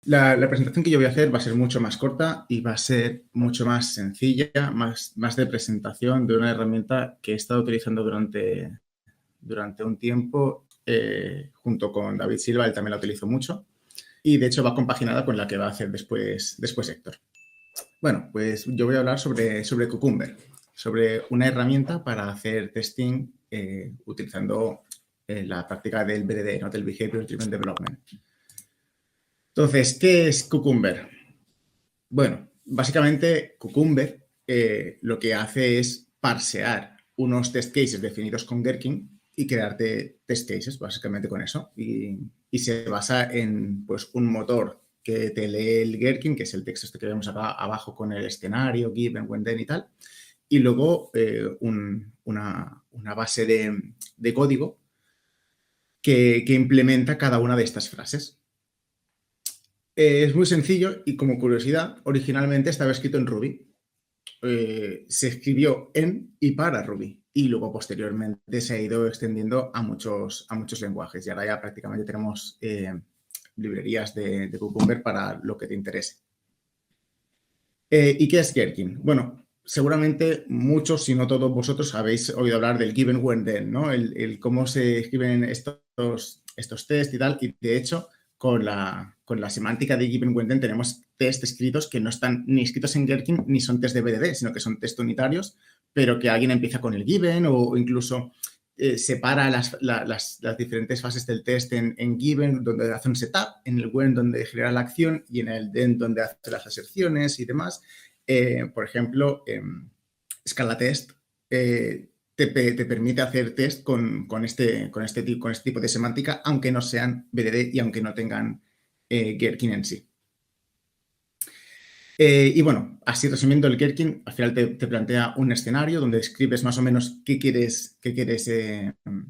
La presentación que yo voy a hacer va a ser mucho más corta y va a ser mucho más sencilla, más de presentación de una herramienta que he estado utilizando durante un tiempo junto con David Silva, él también la utilizo mucho y de hecho va compaginada con la que va a hacer después Héctor. Bueno, pues yo voy a hablar sobre Cucumber, sobre una herramienta para hacer testing utilizando la práctica del BDD, ¿no? Del Behavior Driven Development. Entonces, ¿qué es Cucumber? Bueno, básicamente Cucumber lo que hace es parsear unos test cases definidos con Gherkin y crearte test cases, básicamente con eso. Y se basa en pues, un motor que te lee el Gherkin, que es el texto este que vemos acá abajo con el escenario, given, when, then y tal. Y luego una base de código que implementa cada una de estas frases. Es muy sencillo y como curiosidad, originalmente estaba escrito en Ruby. Se escribió en y para Ruby y luego posteriormente se ha ido extendiendo a muchos lenguajes y ahora ya prácticamente tenemos librerías de Cucumber para lo que te interese. ¿Y qué es Gherkin? Bueno, seguramente muchos, si no todos vosotros, habéis oído hablar del given, when, then, ¿no? El cómo se escriben estos test y tal, y de hecho con la semántica de given, when, then tenemos test escritos que no están ni escritos en Gherkin ni son test de BDD, sino que son test unitarios, pero que alguien empieza con el given o incluso separa las diferentes fases del test en given, donde hace un setup, en el when, donde genera la acción y en el then, donde hace las aserciones y demás. Por ejemplo, Scala Test te permite hacer test con este tipo de semántica, aunque no sean BDD y aunque no tengan Gherkin en sí. Y bueno, así resumiendo, el Gherkin al final te plantea un escenario donde escribes más o menos qué quieres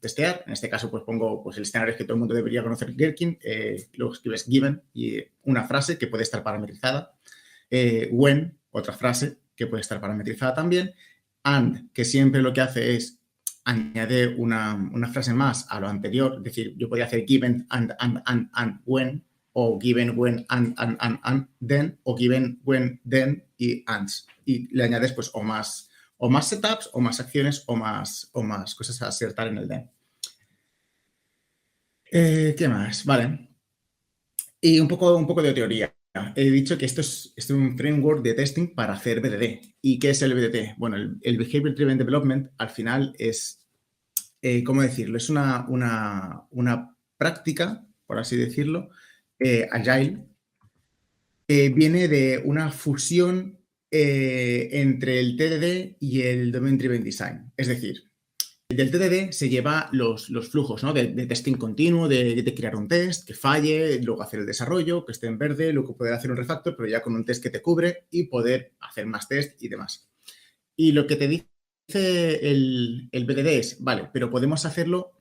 testear. En este caso, pues pongo pues, el escenario que todo el mundo debería conocer Gherkin. Luego escribes given y una frase que puede estar parametrizada. When, otra frase que puede estar parametrizada también. And, que siempre lo que hace es añadir una frase más a lo anterior. Es decir, yo podría hacer given and when, o given, when, and, then, o given, when, then y ands. Y le añades pues o más setups, o más acciones, o más cosas a acertar en el then. ¿Qué más? Vale. Y un poco de teoría. He dicho que esto es un framework de testing para hacer BDD. ¿Y qué es el BDD? Bueno, el Behavior Driven Development al final es, ¿cómo decirlo? Es una práctica, por así decirlo, agile, viene de una fusión entre el TDD y el Domain Driven Design. Es decir, del TDD se lleva los flujos, ¿no? de testing continuo, de crear un test, que falle, luego hacer el desarrollo, que esté en verde, luego poder hacer un refactor, pero ya con un test que te cubre y poder hacer más test y demás. Y lo que te dice el BDD es, vale, pero podemos hacerlo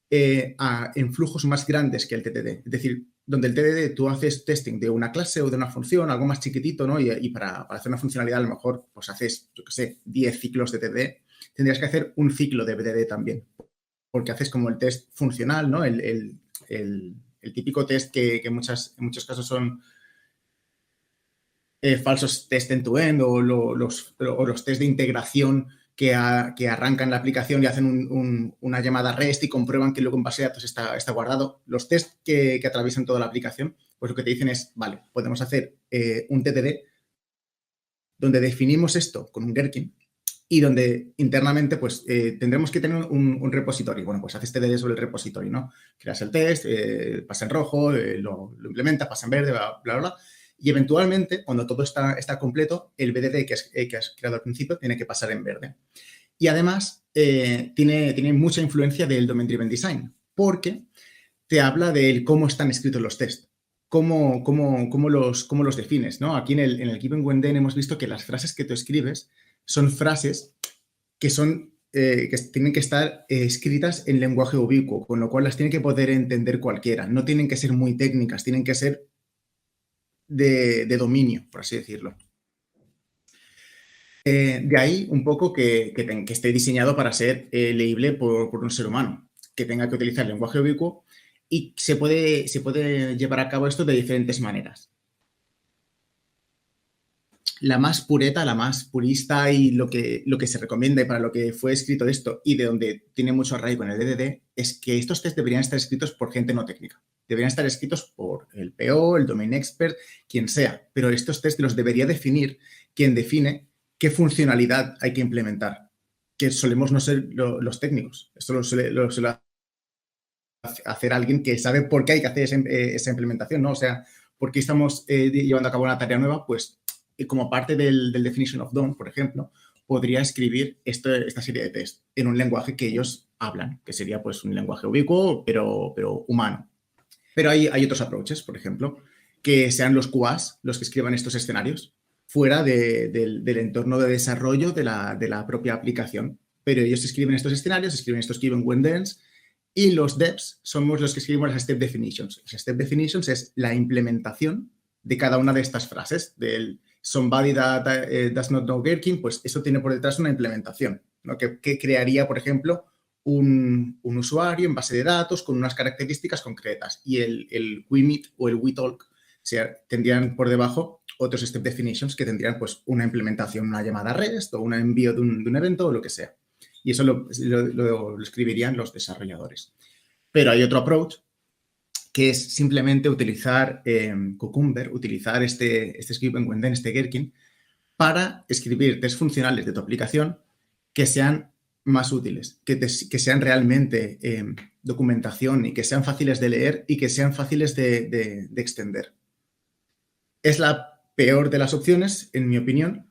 en flujos más grandes que el TDD. Es decir, donde el TDD tú haces testing de una clase o de una función, algo más chiquitito, ¿no? Y para hacer una funcionalidad a lo mejor pues haces, yo qué sé, 10 ciclos de TDD. Tendrías que hacer un ciclo de BDD también, porque haces como el test funcional, ¿no? El típico test que en muchos casos son falsos test end-to-end o los test de integración que arrancan la aplicación y hacen una llamada REST y comprueban que luego en base de datos está guardado. Los test que atraviesan toda la aplicación, pues lo que te dicen es, vale, podemos hacer un TTD donde definimos esto con un Gherkin y donde internamente pues tendremos que tener un repositorio. Bueno, pues haces TDD sobre el repositorio, ¿no? Creas el test, pasa en rojo, lo implementas, pasa en verde, bla, bla, bla. Y eventualmente, cuando todo está completo, el BDD que has creado al principio tiene que pasar en verde. Y además, tiene mucha influencia del Domain Driven Design, porque te habla de cómo están escritos los tests, cómo los defines, ¿no? Aquí en el Given When Then hemos visto que las frases que tú escribes son frases que tienen que estar escritas en lenguaje ubicuo, con lo cual las tiene que poder entender cualquiera. No tienen que ser muy técnicas, tienen que ser de dominio, por así decirlo. De ahí un poco que esté diseñado para ser leíble por un ser humano, que tenga que utilizar lenguaje ubicuo Y se puede llevar a cabo esto de diferentes maneras. La más pureta, la más purista y lo que se recomienda y para lo que fue escrito esto y de donde tiene mucho arraigo en el DDD es que estos test deberían estar escritos por gente no técnica. Deberían estar escritos por el PO, el Domain Expert, quien sea. Pero estos test los debería definir quien define qué funcionalidad hay que implementar, que solemos no ser los técnicos. Esto lo suele hacer alguien que sabe por qué hay que hacer esa implementación, ¿no? O sea, ¿por qué estamos llevando a cabo una tarea nueva? Pues como parte del Definition of Done, por ejemplo, podría escribir esta serie de test en un lenguaje que ellos hablan, que sería pues un lenguaje ubicuo, pero humano. Pero hay otros approaches, por ejemplo, que sean los QAs los que escriban estos escenarios fuera del entorno de desarrollo de la propia aplicación. Pero ellos escriben estos escenarios, escriben estos given when thens, y los devs somos los que escribimos las step definitions. Las step definitions es la implementación de cada una de estas frases. Del somebody that does not know Gherkin, pues eso tiene por detrás una implementación, ¿no? que crearía, por ejemplo, un usuario en base de datos con unas características concretas. Y el WeMeet o el WeTalk tendrían por debajo otros step definitions que tendrían pues una implementación, una llamada REST o un envío de un evento o lo que sea. Y eso lo escribirían los desarrolladores. Pero hay otro approach que es simplemente utilizar Cucumber, utilizar este script en Wenden, este Gherkin, para escribir test funcionales de tu aplicación que sean más útiles, que sean realmente documentación y que sean fáciles de leer y que sean fáciles de extender. Es la peor de las opciones, en mi opinión,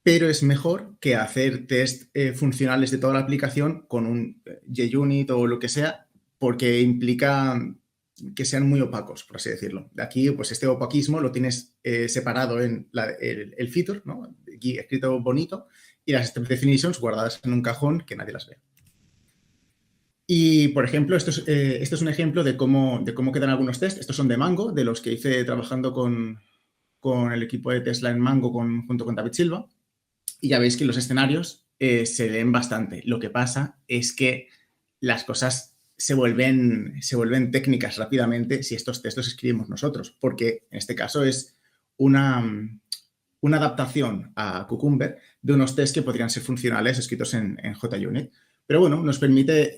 pero es mejor que hacer test funcionales de toda la aplicación con un JUnit o lo que sea, porque implica que sean muy opacos, por así decirlo. De aquí, pues este opaquismo lo tienes separado en el feature, ¿no? Aquí escrito bonito, y las step definitions guardadas en un cajón que nadie las ve. Y, por ejemplo, esto es un ejemplo de cómo quedan algunos tests. Estos son de Mango, de los que hice trabajando con el equipo de Tesla en Mango junto con David Silva. Y ya veis que los escenarios se leen bastante. Lo que pasa es que las cosas se vuelven técnicas rápidamente si estos tests los escribimos nosotros, porque en este caso es una adaptación a Cucumber de unos tests que podrían ser funcionales escritos en JUnit. Pero bueno, nos permite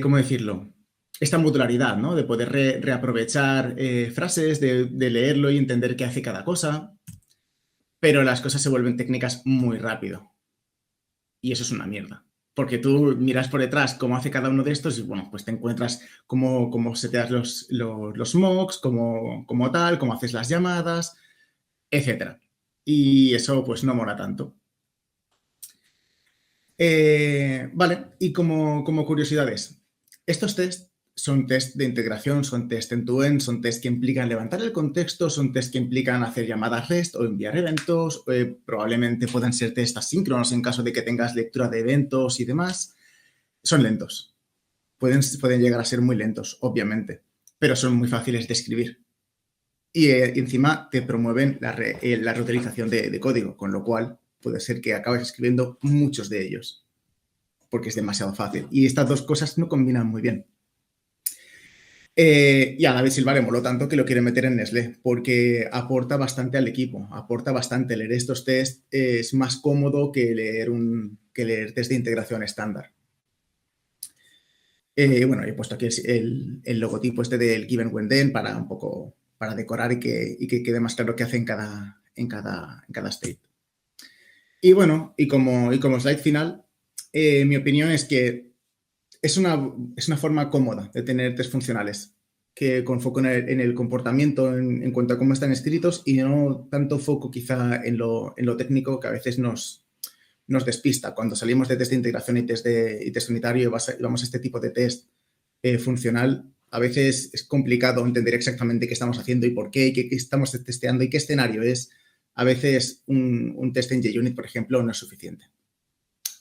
¿cómo decirlo? Esta modularidad, ¿no? De poder reaprovechar frases, de leerlo y entender qué hace cada cosa. Pero las cosas se vuelven técnicas muy rápido. Y eso es una mierda. Porque tú miras por detrás cómo hace cada uno de estos y, bueno, pues te encuentras cómo seteas los mocks, cómo tal, cómo haces las llamadas, etc. Y eso, pues, no mola tanto. Vale, y como curiosidades, estos tests son test de integración, son test end-to-end, son test que implican levantar el contexto, son test que implican hacer llamadas REST o enviar eventos, probablemente puedan ser test asíncronos en caso de que tengas lectura de eventos y demás. Son lentos. Pueden llegar a ser muy lentos, obviamente, pero son muy fáciles de escribir. Y encima te promueven la reutilización de código, con lo cual puede ser que acabes escribiendo muchos de ellos, porque es demasiado fácil. Y estas dos cosas no combinan muy bien. Y a David Silva le moló tanto que lo quiere meter en Nestlé, porque aporta bastante al equipo, aporta bastante. Leer estos tests es más cómodo que leer test de integración estándar. Bueno, he puesto aquí el logotipo del Given When Then para un poco para decorar y que quede más claro qué hace en cada state. Y bueno, y como slide final, mi opinión es que es una forma cómoda de tener test funcionales, que con foco en el comportamiento en cuanto a cómo están escritos y no tanto foco quizá en lo técnico que a veces nos despista. Cuando salimos de test de integración y test unitario y vamos a este tipo de test funcional, a veces es complicado entender exactamente qué estamos haciendo y por qué, y qué estamos testeando y qué escenario es. A veces un test en JUnit, por ejemplo, no es suficiente.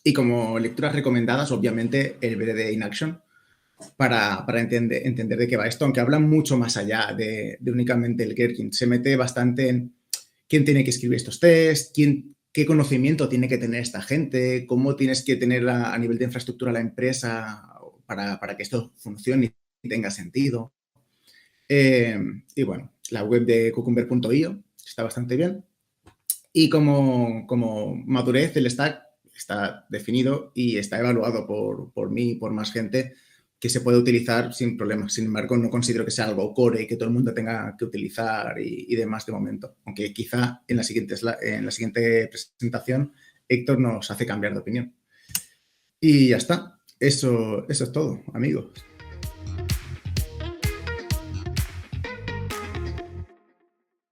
Y como lecturas recomendadas, obviamente, el BDD in Action para entender de qué va esto, aunque habla mucho más allá de únicamente el Gherkin. Se mete bastante en quién tiene que escribir estos tests, qué conocimiento tiene que tener esta gente, cómo tienes que tener a nivel de infraestructura la empresa para que esto funcione y tenga sentido. Y bueno, la web de cucumber.io está bastante bien. Y como madurez del stack está definido y está evaluado por mí y por más gente que se puede utilizar sin problemas. Sin embargo, no considero que sea algo core y que todo el mundo tenga que utilizar y demás de momento. Aunque quizá en la siguiente presentación Héctor nos hace cambiar de opinión. Y ya está. Eso es todo, amigos.